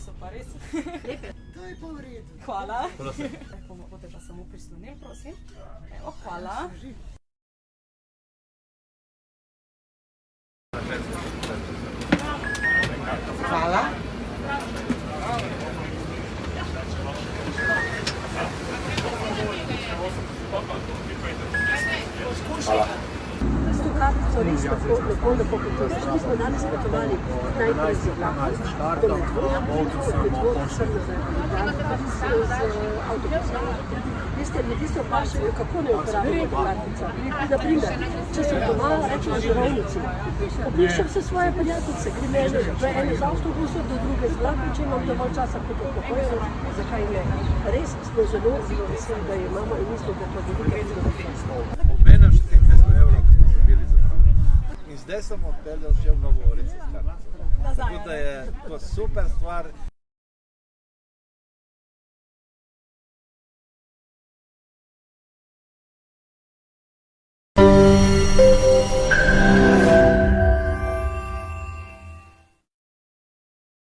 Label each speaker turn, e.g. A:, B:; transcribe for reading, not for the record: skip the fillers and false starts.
A: so pa res.
B: To je pa v redu.
A: Hvala. Boste pa samo prislonili, prosim. Evo, hvala.
B: Hvala.
C: Hvala.
D: To kartico res lepo potuješ. Mi smo danes potovali najprej z vlakom, do Medvod, sem nazaj z avtobusom. Veste, ljudje se vprašajo, kako ne uporabijo kartico. Naprimer, če sem doma, rečem na Žirovnici, opišem se svoje prijateljice, grem v ene z avtobusom do druge z vlakom, če imam dovolj časa kot upokojeno, zakaj ne. Res smo zelo veseli, da jo imamo in mislim, da to velika izgleda.
C: Omenem še teh 200 evrov, ki smo dobili za prav. In zdaj sem odpeljal še v Novo Gorico. Tako da je to super stvar.